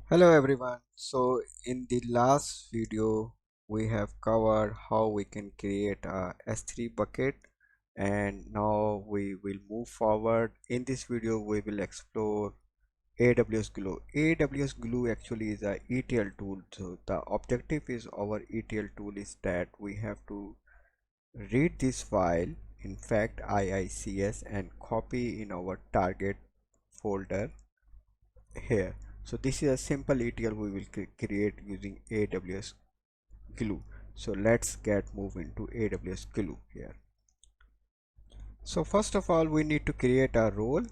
Hello everyone. So in the last video we have covered how we can create a S3 bucket, and now we will move forward. In this video we will explore AWS Glue. AWS Glue actually is a ETL tool. So the objective is our ETL tool is that we have to read this file, in fact IICS, and copy in our target folder here. So this is a simple ETL we will create using AWS Glue. So let's get move into AWS Glue here. So first of all we need to create a role,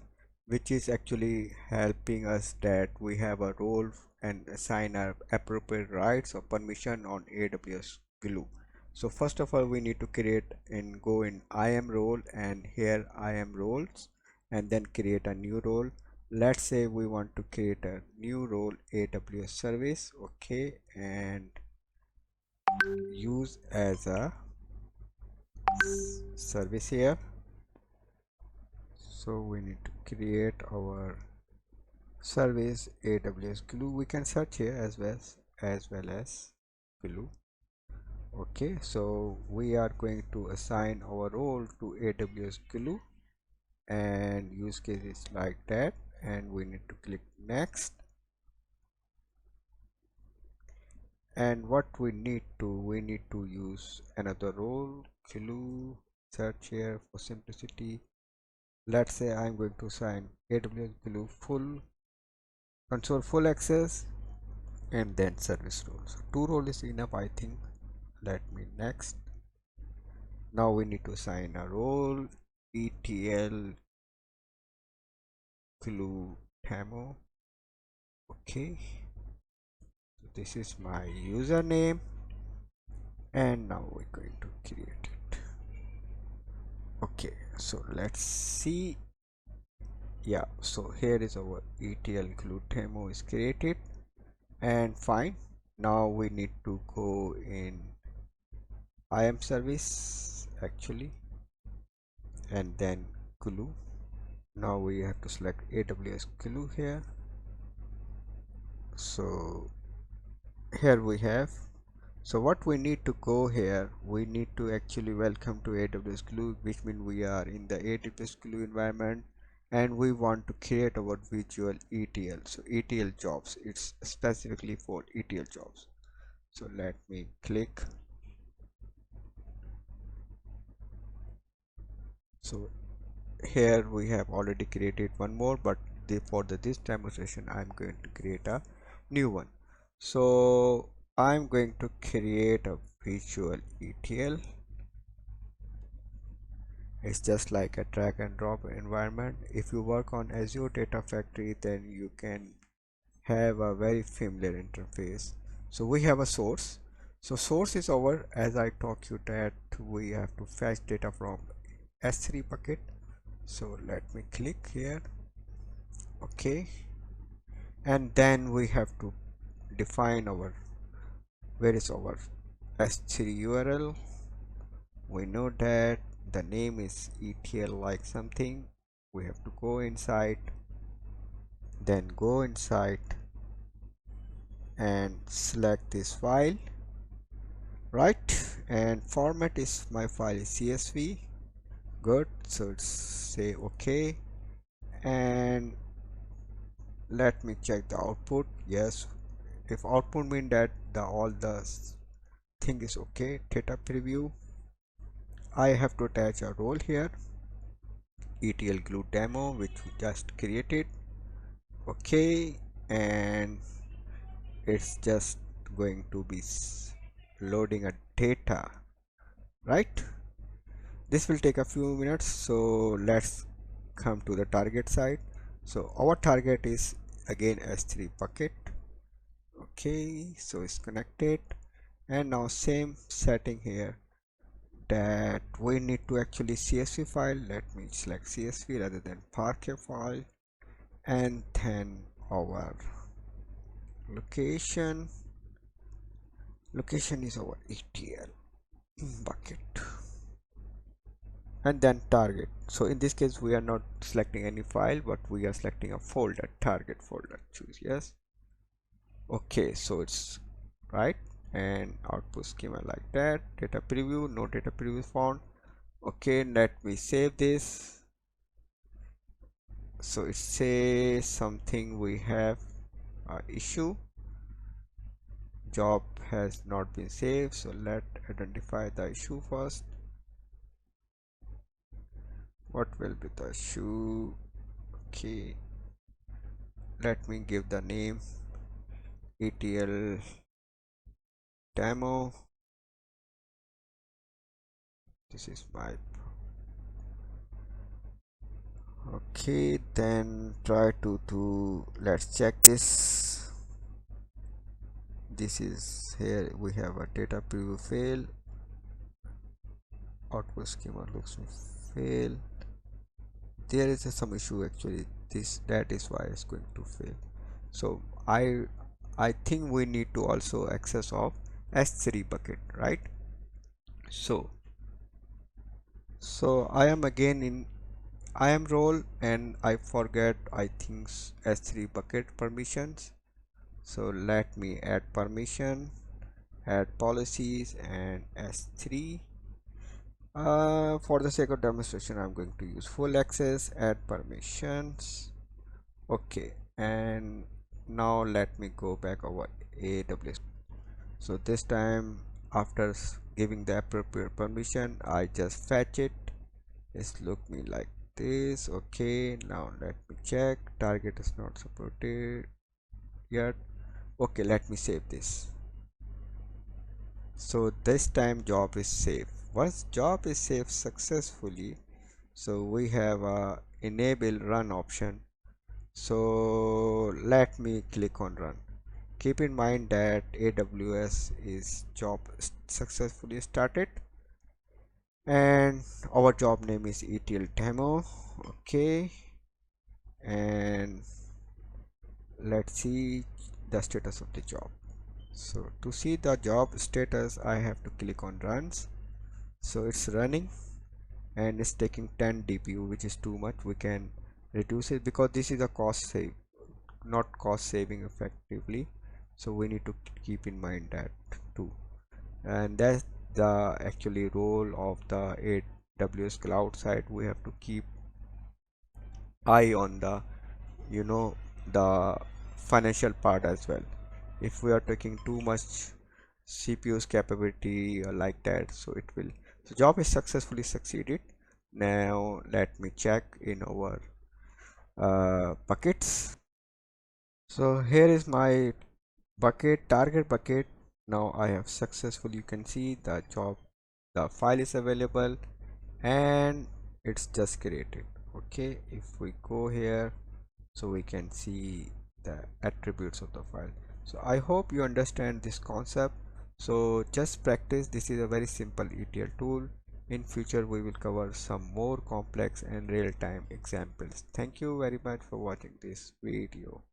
which is actually helping us that we have a role and assign our appropriate rights or permission on AWS Glue. So first of all we need to create and go in IAM role, and here IAM roles, and then create a new role. Let's say we want to create a new role AWS service, okay, and use as a service here. So we need to create our service AWS Glue. We can search here as well as Glue. Okay, so we are going to assign our role to AWS Glue, and use case is like that, and we need to click next. And what we need to use another role, Glue. Search here for simplicity. Let's say I'm going to assign AWS Glue full console full access, and then service role. So two role is enough, I think. Let me next. Now we need to assign a role ETL Glue Demo. Okay, so this is my username, and now we're going to create it. Okay, so let's see. Yeah, so here is our ETL Glue Demo is created, and fine. Now we need to go in IAM service actually, and then Glue. Now we have to select AWS Glue here. So here we have. So what we need to go here, we need to actually welcome to AWS Glue, which means we are in the AWS Glue environment, and we want to create our visual ETL. So ETL jobs, it's specifically for ETL jobs. So let me click. So here we have already created one more, but for this demonstration I'm going to create a new one. So I'm going to create a visual ETL. It's just like a drag and drop environment. If you work on Azure Data Factory, then you can have a very familiar interface. So we have a source. So source is our, as I talk you that we have to fetch data from S3 bucket. So let me click here. Okay, and then we have to define our, where is our S3 URL. We know that the name is ETL like something. We have to go inside, then go inside and select this file, right? And format is, my file is CSV. Good, so say okay, and let me check the output. Yes, if output mean that all the thing is okay, data preview. I have to attach a role here, ETL Glue Demo, which we just created. Okay, and it's just going to be loading a data, right? This will take a few minutes, so let's come to the target side. So our target is again S3 bucket. Okay, so it's connected, and now same setting here, that we need to actually CSV file. Let me select CSV rather than Parquet file, and then our location is our ETL bucket, and then target. So in this case we are not selecting any file, but we are selecting a folder, target folder. Choose yes. Okay, so it's right, and output schema like that. Data preview, no data preview found. Okay, let me save this. So it says something, we have issue, job has not been saved. So let identify the issue first. What will be the issue? Okay, let me give the name ETL demo. This is my, okay, then try to let's check this. This is, here we have a data preview fail, output schema looks fail. There is some issue actually, this, that is why it's going to fail. So I think we need to also access of S3 bucket, right? So I am again in I am role, and I forget, I think, S3 bucket permissions. So let me add permission, add policies, and S3. For the sake of demonstration, I'm going to use full access, add permissions. Okay, and now let me go back over AWS. So this time, after giving the appropriate permission, I just fetch it. It's look me like this. Okay, now let me check. Target is not supported yet. Okay, let me save this. So this time job is saved. Once job is saved successfully, so we have a enable run option. So let me click on run. Keep in mind that AWS is job successfully started, and our job name is ETL demo. Okay, and let's see the status of the job. So to see the job status, I have to click on runs. So it's running and it's taking 10 DPU, which is too much. We can reduce it because this is a cost save, not cost saving effectively. So we need to keep in mind that too. And that's the actually role of the AWS cloud side. We have to keep eye on the, you know, the financial part as well. If we are taking too much CPU's capability or like that, so it will, so job is successfully succeeded. Now let me check in our buckets. So here is my bucket, target bucket. Now I have successfully, you can see the job, the file is available, and it's just created. Okay, if we go here, so we can see the attributes of the file. So I hope you understand this concept. So just practice. This is a very simple ETL tool. In future we will cover some more complex and real-time examples. Thank you very much for watching this video.